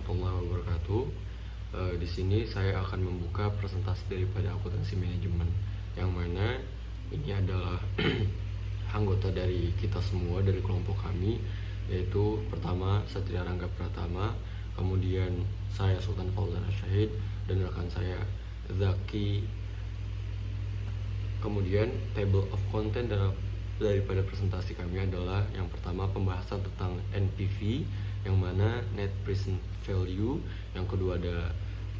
warahmatullahi wabarakatuh. Di sini saya akan membuka presentasi daripada akuntansi manajemen, yang mana ini adalah anggota dari kita semua, dari kelompok kami, yaitu pertama Satria Rangga Pratama, kemudian saya Sultan Fauzan Syahid, dan rekan saya Zaki. Kemudian table of content daripada presentasi kami adalah yang pertama pembahasan tentang NPV, yang mana net present value, yang kedua ada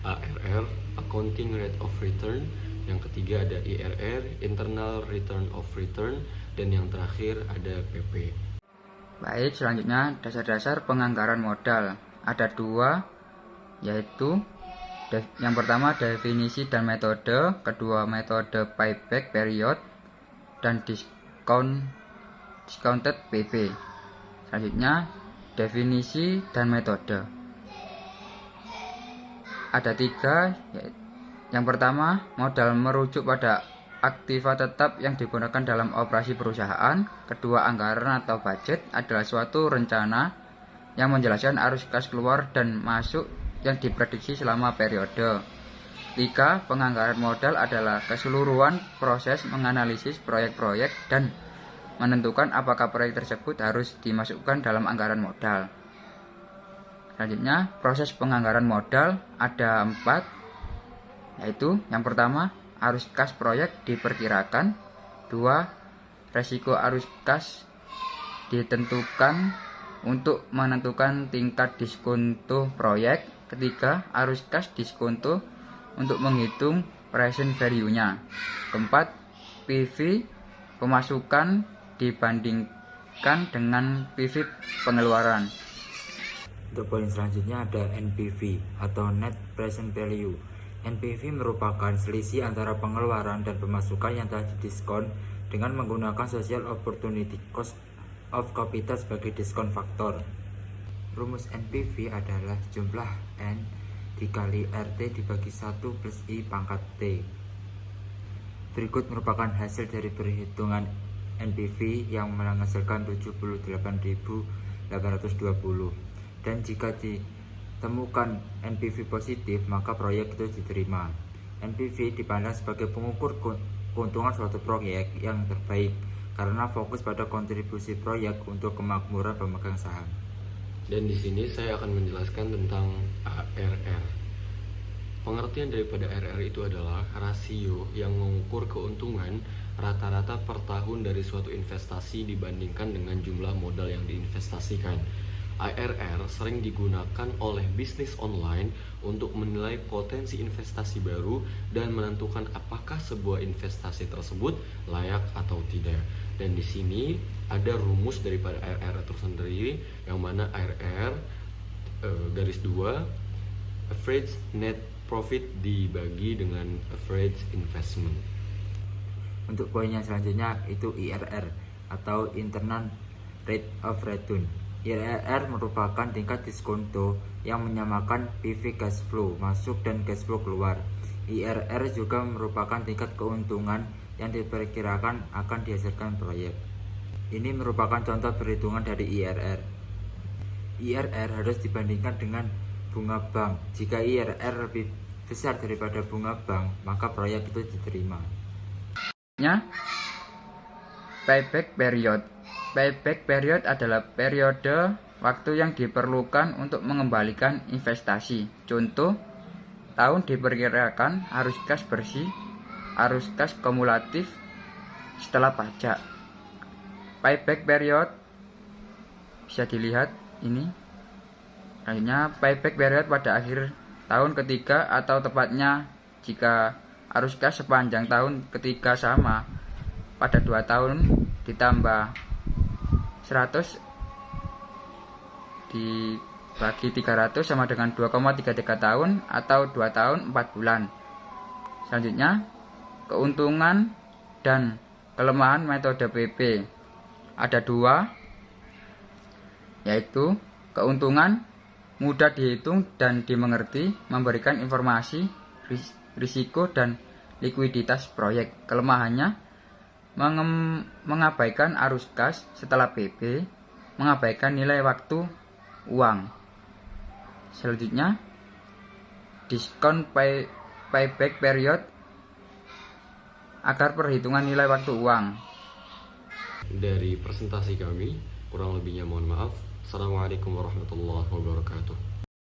ARR, accounting rate of return, yang ketiga ada IRR, internal return of return, dan yang terakhir ada PP. Baik, selanjutnya dasar-dasar penganggaran modal. Ada dua, yaitu yang pertama definisi dan metode, kedua metode payback period, dan discounted PP. Selanjutnya definisi dan metode. Ada tiga, yang pertama modal merujuk pada aktiva tetap yang digunakan dalam operasi perusahaan. Kedua, anggaran atau budget adalah suatu rencana yang menjelaskan arus kas keluar dan masuk yang diprediksi selama periode. Tiga, penganggaran modal adalah keseluruhan proses menganalisis proyek-proyek dan menentukan apakah proyek tersebut harus dimasukkan dalam anggaran modal. Selanjutnya, proses penganggaran modal ada 4, yaitu yang pertama, arus kas proyek diperkirakan. 2, resiko arus kas ditentukan untuk menentukan tingkat diskonto proyek. Ketiga, arus kas diskonto untuk menghitung present value-nya. Keempat, PV pemasukan dibandingkan dengan PV pengeluaran. Untuk poin selanjutnya ada NPV atau Net Present Value. NPV merupakan selisih antara pengeluaran dan pemasukan yang telah didiskon dengan menggunakan Social Opportunity Cost of Capital sebagai diskon faktor. Rumus NPV adalah jumlah N dikali RT dibagi 1 plus I pangkat T. Berikut merupakan hasil dari perhitungan NPV yang menghasilkan 78.820, dan jika ditemukan NPV positif maka proyek itu diterima. NPV dipandang sebagai pengukur keuntungan suatu proyek yang terbaik karena fokus pada kontribusi proyek untuk kemakmuran pemegang saham. Dan di sini saya akan menjelaskan tentang ARR. Pengertian daripada ARR itu adalah rasio yang mengukur keuntungan rata-rata per tahun dari suatu investasi dibandingkan dengan jumlah modal yang diinvestasikan. ARR sering digunakan oleh bisnis online untuk menilai potensi investasi baru dan menentukan apakah sebuah investasi tersebut layak atau tidak. Dan di sini ada rumus daripada ARR itu sendiri, yang mana ARR garis 2 average net profit dibagi dengan average investment. Untuk poin yang selanjutnya itu IRR atau internal rate of return. IRR merupakan tingkat diskonto yang menyamakan PV cash flow masuk dan cash flow keluar. IRR juga merupakan tingkat keuntungan yang diperkirakan akan dihasilkan proyek. Ini merupakan contoh perhitungan dari IRR. IRR harus dibandingkan dengan bunga bank. Jika IRR lebih besar daripada bunga bank, maka proyek itu diterima. Payback period. Payback period adalah periode waktu yang diperlukan untuk mengembalikan investasi. Contoh, tahun diperkirakan arus kas bersih, arus kas kumulatif setelah pajak. Payback period bisa dilihat ini. Akhirnya payback period pada akhir tahun ketiga, atau tepatnya jika arus kas sepanjang tahun ketiga sama pada 2 tahun ditambah 100 dibagi 300 sama dengan 2,33 tahun atau 2 tahun 4 bulan. Selanjutnya, keuntungan dan kelemahan metode PP. Ada 2, yaitu keuntungan mudah dihitung dan dimengerti, memberikan informasi risiko dan likuiditas proyek. Kelemahannya mengabaikan arus kas setelah PP, mengabaikan nilai waktu uang. Selanjutnya, diskon payback period agar perhitungan nilai waktu uang. Dari presentasi kami, kurang lebihnya mohon maaf. Assalamualaikum warahmatullahi wabarakatuh.